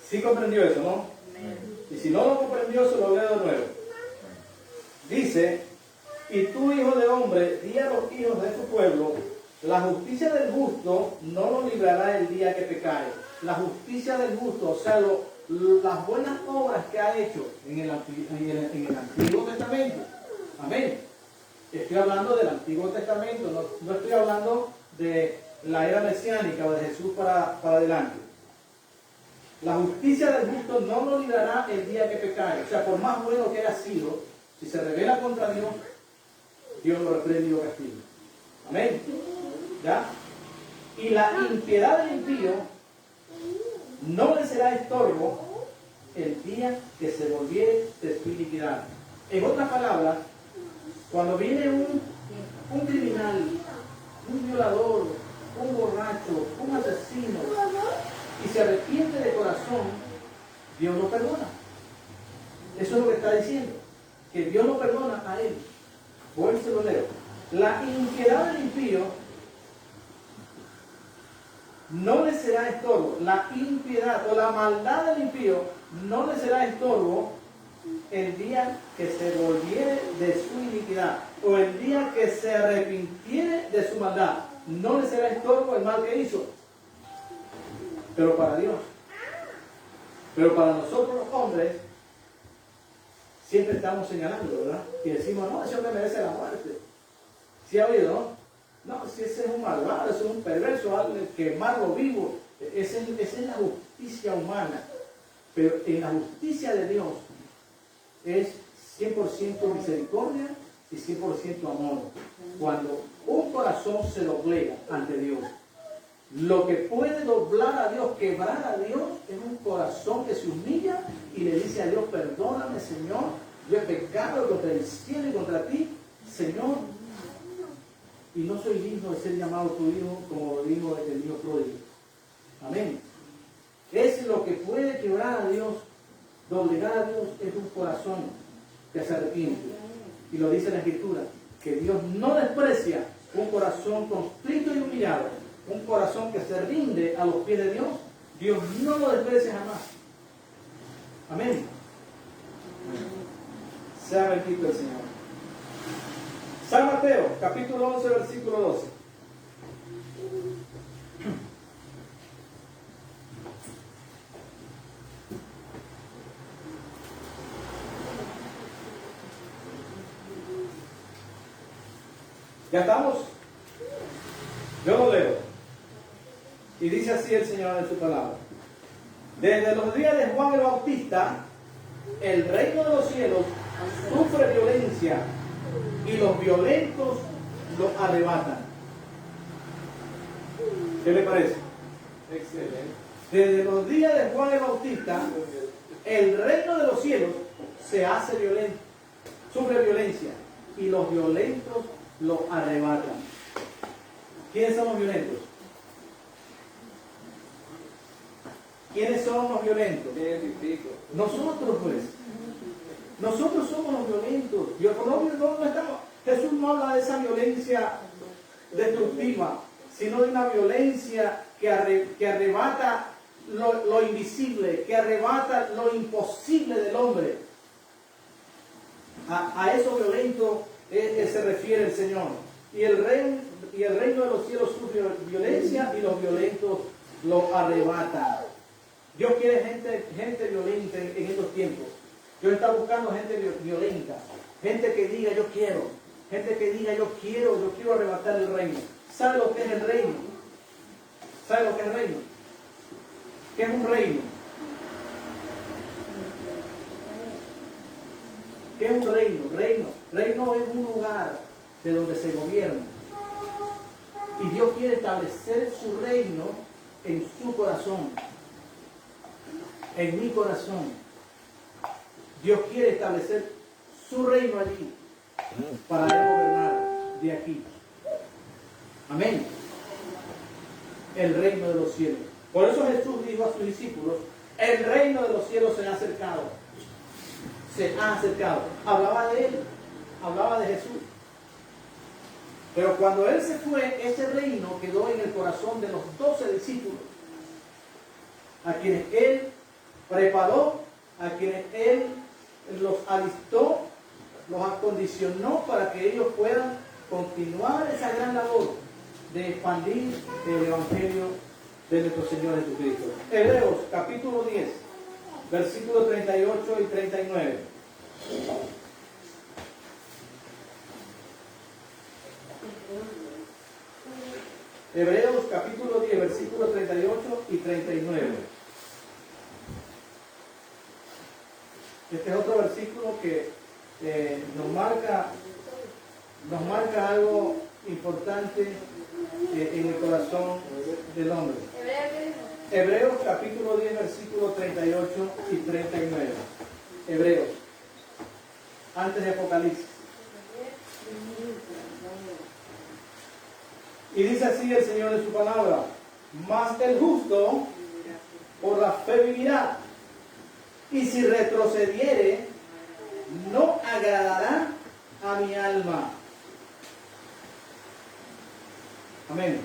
¿Sí comprendió eso, no? Amén. Y si no lo comprendió, se lo leo de nuevo. Dice: y tú, hijo de hombre, di a los hijos de tu pueblo: la justicia del justo no lo librará el día que pecare. La justicia del justo, o sea, las buenas obras que ha hecho en el Antiguo Testamento. Amén. Estoy hablando del Antiguo Testamento, no estoy hablando de la era mesiánica o de Jesús para adelante. La justicia del justo no lo librará el día que pecare. O sea, por más bueno que haya sido, si se rebela contra Dios, Dios lo reprende y lo castiga. Amén. ¿Ya? Y la impiedad del impío no le será estorbo el día que se volviere de su iniquidad. En otras palabras, cuando viene un criminal, un violador, un borracho, un asesino, y se arrepiente de corazón, Dios lo perdona. Eso es lo que está diciendo, que Dios lo perdona a él. Por eso lo leo. La impiedad del impío no le será estorbo. La impiedad o la maldad del impío no le será estorbo el día que se volviere de su iniquidad, o el día que se arrepintiere de su maldad. No le será estorbo el mal que hizo. Pero para Dios. Pero para nosotros los hombres, siempre estamos señalando, ¿verdad? Y decimos: no, ese hombre merece la muerte. ¿Sí ha oído, no? No, si ese es un malvado, ese es un perverso, alguien quemarlo vivo. Esa es la justicia humana. Pero en la justicia de Dios es 100% misericordia y 100% amor. Cuando un corazón se doblega ante Dios, lo que puede doblar a Dios, quebrar a Dios, es un corazón que se humilla y le dice a Dios: perdóname, Señor, yo he pecado contra el cielo y contra ti, Señor, y no soy digno de ser llamado tu hijo, como lo dijo el hijo pródigo. Amén. Es lo que puede quebrar a Dios, doblegar a Dios, es un corazón que se arrepiente. Y lo dice la Escritura, que Dios no desprecia un corazón contrito y humillado, un corazón que se rinde a los pies de Dios. Dios no lo desprecia jamás. Amén. Sea bendito el Señor. San Mateo, capítulo 11, versículo 12. ¿Ya estamos? Yo lo leo. Y dice así el Señor en su palabra. Desde los días de Juan el Bautista, el reino de los cielos sufre violencia y los violentos lo arrebatan. ¿Qué le parece? Excelente. Desde los días de Juan el Bautista, el reino de los cielos se hace violento, sufre violencia y los violentos lo arrebatan. ¿Quiénes son los violentos? ¿Quiénes son los violentos? Nosotros, pues. Nosotros somos los violentos. Jesús no habla de esa violencia destructiva, sino de una violencia que arrebata lo invisible, que arrebata lo imposible del hombre. A eso violento se refiere el Señor. Y el reino de los cielos sufre violencia y los violentos lo arrebatan. Dios quiere gente violenta en estos tiempos. Dios está buscando gente violenta, gente que diga yo quiero, gente que diga yo quiero arrebatar el reino. ¿Sabe lo que es el reino? ¿Sabe lo que es el reino? ¿Qué es un reino? ¿Qué es un reino? Reino es un lugar de donde se gobierna. Y Dios quiere establecer su reino en su corazón, en mi corazón. Dios quiere establecer su reino allí para gobernar de aquí. Amén. El reino de los cielos. Por eso Jesús dijo a sus discípulos, el reino de los cielos se ha acercado. Se ha acercado. Hablaba de él, hablaba de Jesús. Pero cuando él se fue, ese reino quedó en el corazón de los 12 discípulos, a quienes él preparó, a quienes él los alistó, los acondicionó para que ellos puedan continuar esa gran labor de expandir el Evangelio de nuestro Señor Jesucristo. Hebreos capítulo 10, versículos 38 y 39. Hebreos capítulo 10, versículos 38 y 39. Este es otro versículo que nos marca algo importante en el corazón del hombre. Hebreos capítulo 10, versículos 38 y 39. Hebreos, antes de Apocalipsis. Y dice así el Señor en su palabra: mas el justo por la fe vivirá, y si retrocediere, no agradará a mi alma. Amén.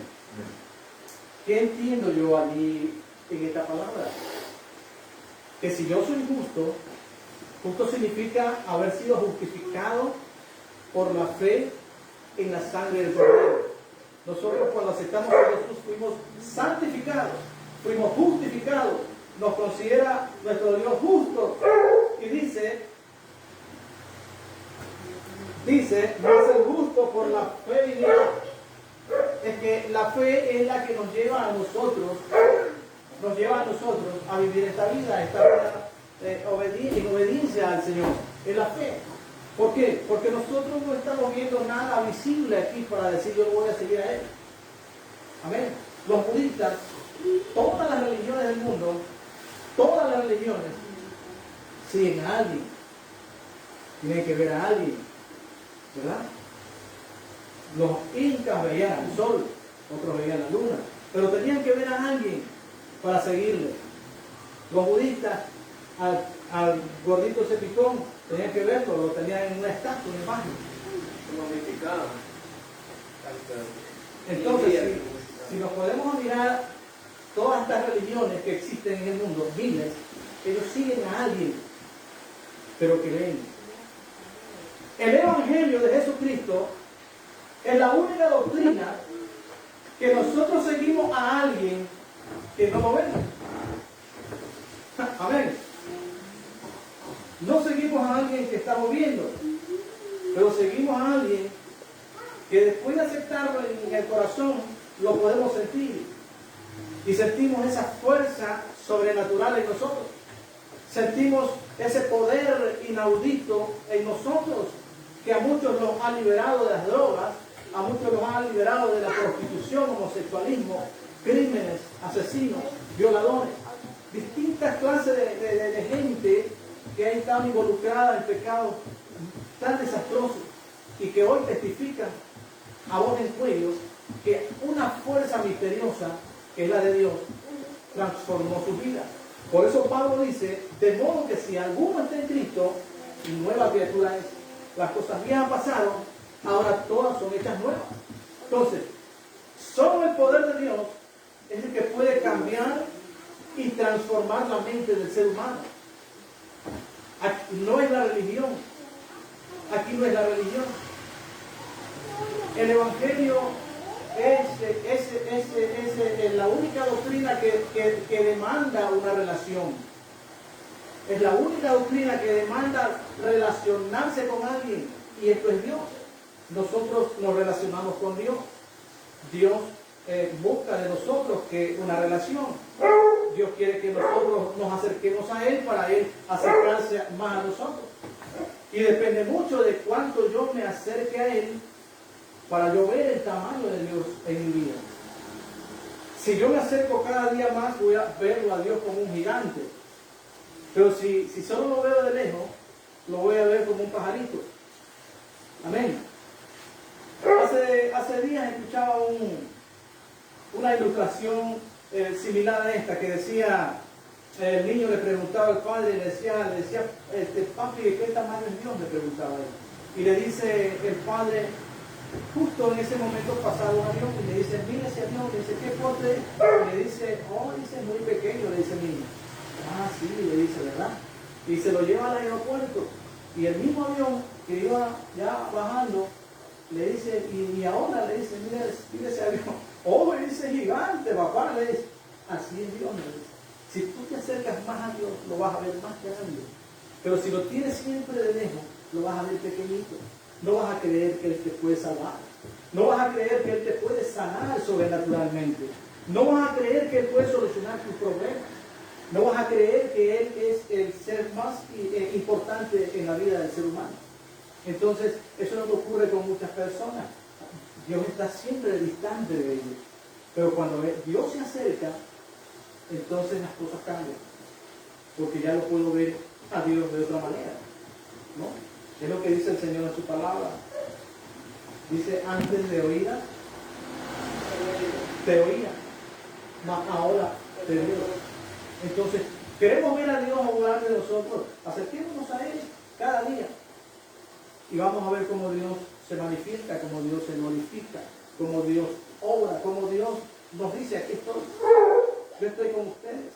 ¿Qué entiendo yo allí en esta palabra? Que si yo soy justo, justo significa haber sido justificado por la fe en la sangre del Cordero. Nosotros cuando aceptamos a Jesús fuimos santificados, fuimos justificados, nos considera nuestro Dios justo. Y dice, más el justo por la fe vivirá. Es que la fe es la que nos lleva a nosotros a vivir esta vida, a estar en obediencia al Señor. Es la fe. ¿Por qué? Porque nosotros no estamos viendo nada visible aquí para decir yo voy a seguir a Él. Amén. Los budistas, todas las religiones del mundo, todas las religiones siguen a alguien. Tienen que ver a alguien, ¿verdad? Los incas veían el sol, otros veían la luna, pero tenían que ver a alguien para seguirle. Los budistas al gordito ese picón tenían que verlo, lo tenían en una estatua, en imagen. Momificado. Entonces, si nos podemos mirar todas estas religiones que existen en el mundo, miles, ellos siguen a alguien, pero que leen. El Evangelio de Jesucristo es la única doctrina que nosotros seguimos a alguien que no lo ve. Amén. No seguimos a alguien que estamos viendo, pero seguimos a alguien que después de aceptarlo en el corazón lo podemos sentir. Y sentimos esa fuerza sobrenatural en nosotros. Sentimos ese poder inaudito en nosotros que a muchos los ha liberado de las drogas, a muchos los ha liberado de la prostitución, homosexualismo, crímenes, asesinos, violadores, distintas clases de gente que ha estado involucrada en pecados tan desastrosos y que hoy testifican a voz en cuello que una fuerza misteriosa, que es la de Dios, transformó su vida. Por eso Pablo dice, de modo que si alguno está en Cristo, nueva criatura es. Las cosas viejas pasaron, ahora todas son hechas nuevas. Entonces, solo el poder de Dios es el que puede cambiar y transformar la mente del ser humano. Aquí no es la religión. Aquí no es la religión. El Evangelio es la única doctrina que demanda una relación. Es la única doctrina que demanda relacionarse con alguien. Y esto es Dios. Nosotros nos relacionamos con Dios. Dios busca de nosotros que una relación. Dios quiere que nosotros nos acerquemos a Él para Él acercarse más a nosotros. Y depende mucho de cuánto yo me acerque a Él para yo ver el tamaño de Dios en mi vida. Si yo me acerco cada día más, voy a verlo a Dios como un gigante. Pero si solo lo veo de lejos, lo voy a ver como un pajarito. Amén. Hace días escuchaba una ilustración similar a esta que decía, el niño le preguntaba al padre, le decía, papi, ¿de qué tamaño es Dios? Le preguntaba él. Y le dice el padre, justo en ese momento pasaba un avión y le dice, mira ese avión, le dice, ¿qué porte es? Y le dice, dice, muy pequeño, le dice el niño. Ah, sí, le dice, ¿verdad? Y se lo lleva al aeropuerto. Y el mismo avión que iba ya bajando, le dice, y ahora le dice, mira ese avión. Le dice, gigante, papá, le dice. Así es Dios, le dice. Si tú te acercas más a Dios, lo vas a ver más grande. Pero si lo tienes siempre de lejos, lo vas a ver pequeñito. No vas a creer que Él te puede salvar. No vas a creer que Él te puede sanar sobrenaturalmente. No vas a creer que Él puede solucionar tus problemas. No vas a creer que Él es el ser más importante en la vida del ser humano. Entonces, eso no ocurre con muchas personas. Dios está siempre distante de ellos. Pero cuando Dios se acerca, entonces las cosas cambian. Porque ya lo puedo ver a Dios de otra manera. ¿No? Es lo que dice el Señor en su palabra. Dice, antes de oír, te oía, mas ahora te veo. Entonces, queremos ver a Dios obrar de nosotros. Acerquémonos a Él cada día. Y vamos a ver cómo Dios se manifiesta, cómo Dios se glorifica, cómo Dios obra, cómo Dios nos dice, aquí estoy. Yo estoy con ustedes.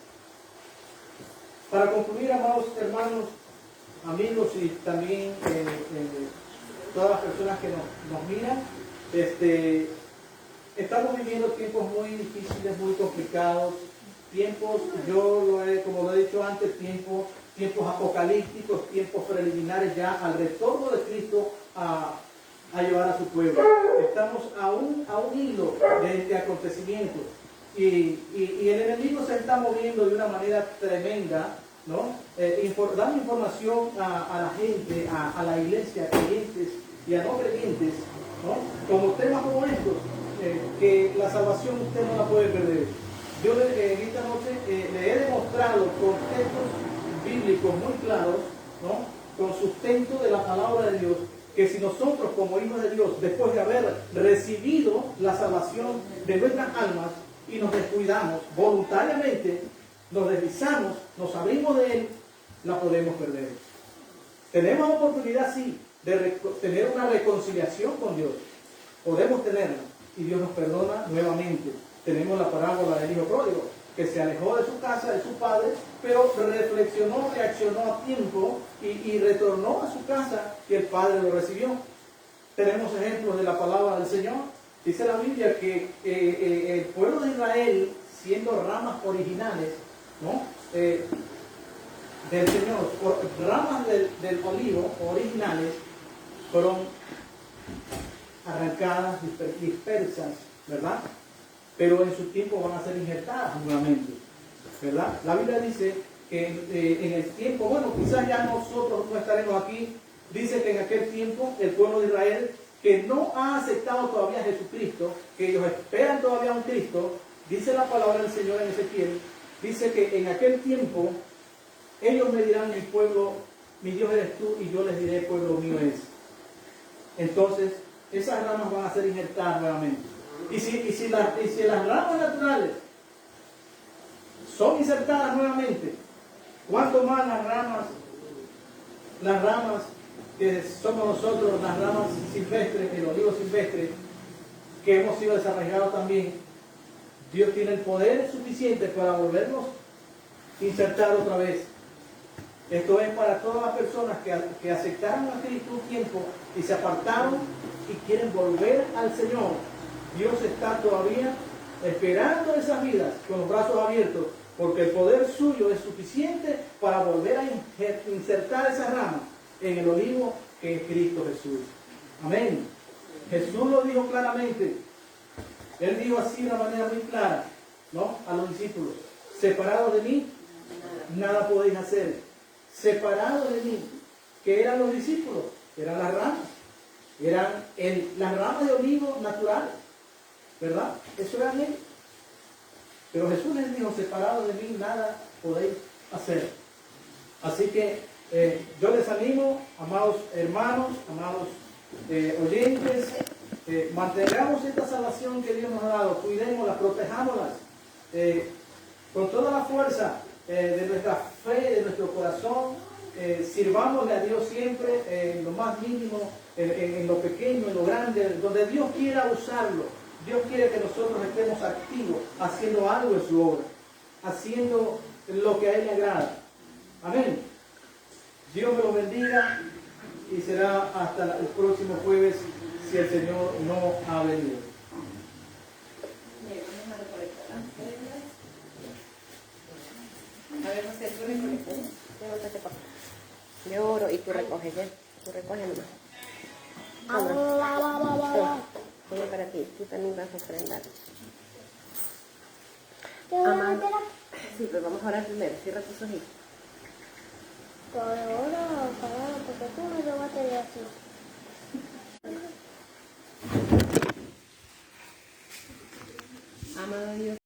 Para concluir, amados hermanos, amigos y también todas las personas que nos miran, estamos viviendo tiempos muy difíciles, muy complicados, tiempos, como lo he dicho antes, tiempos apocalípticos, tiempos preliminares ya al retorno de Cristo a llevar a su pueblo. Estamos a un hilo de este acontecimiento y el enemigo se está moviendo de una manera tremenda, ¿no? Dando información a la gente, a la iglesia, a creyentes y a no creyentes, ¿no? Como temas como estos, que la salvación usted no la puede perder. Yo en esta noche le he demostrado con textos bíblicos muy claros, ¿no? Con sustento de la palabra de Dios, que si nosotros como hijos de Dios, después de haber recibido la salvación de nuestras almas y nos descuidamos voluntariamente, nos deslizamos, nos abrimos de Él, la podemos perder. Tenemos oportunidad, sí, de tener una reconciliación con Dios. Podemos tenerla y Dios nos perdona nuevamente. Tenemos la parábola del hijo pródigo, que se alejó de su casa, de su padre, pero reflexionó, reaccionó a tiempo y retornó a su casa y el padre lo recibió. Tenemos ejemplos de la palabra del Señor. Dice la Biblia que el pueblo de Israel, siendo ramas originales, ¿no? Del Señor, ramas del olivo originales, fueron arrancadas, dispersas, ¿verdad? Pero en su tiempo van a ser injertadas nuevamente, ¿verdad? La Biblia dice que en el tiempo, bueno, quizás ya nosotros no estaremos aquí, dice que en aquel tiempo el pueblo de Israel, que no ha aceptado todavía a Jesucristo, que ellos esperan todavía a un Cristo, dice la palabra del Señor en Ezequiel, dice que en aquel tiempo ellos me dirán, mi pueblo, mi Dios eres tú, y yo les diré, pueblo mío es. Entonces, esas ramas van a ser injertadas nuevamente. Y si las ramas naturales son insertadas nuevamente, ¿cuánto más las ramas que somos nosotros, las ramas silvestres, el olivo silvestre, que hemos sido desarraigados también? Dios tiene el poder suficiente para volvernos a insertar otra vez. Esto es para todas las personas que aceptaron a Cristo un tiempo y se apartaron y quieren volver al Señor. Dios está todavía esperando esas vidas con los brazos abiertos, porque el poder suyo es suficiente para volver a insertar esas ramas en el olivo que es Cristo Jesús. Amén. Jesús lo dijo claramente. Él dijo así de una manera muy clara, ¿no? A los discípulos: separados de mí, nada podéis hacer. Separados de mí. ¿Qué eran los discípulos? Eran las ramas. Eran las ramas de olivo naturales, ¿verdad? Eso eran ellos. Pero Jesús les dijo: separados de mí, nada podéis hacer. Así que yo les animo, amados hermanos, amados oyentes, mantengamos esta salvación que Dios nos ha dado, cuidémosla, protejámosla con toda la fuerza de nuestra fe, de nuestro corazón. Sirvámosle a Dios siempre en lo más mínimo, en lo pequeño, en lo grande, donde Dios quiera usarlo. Dios quiere que nosotros estemos activos, haciendo algo en su obra, haciendo lo que a Él le agrada. Amén. Dios me los bendiga y será hasta el próximo jueves, si el Señor no ha venido. A ver, José, tú recoges. Levántate, papá. Yo oro y tú recoges, ¿ya? Tú recoges nomás. Toma. Toma para ti. Tú también vas a ofrendar. Amado. Sí, pero vamos a orar primero. Cierra tus ojitos. Porque tú me lo vas a tener así. Amado Dios.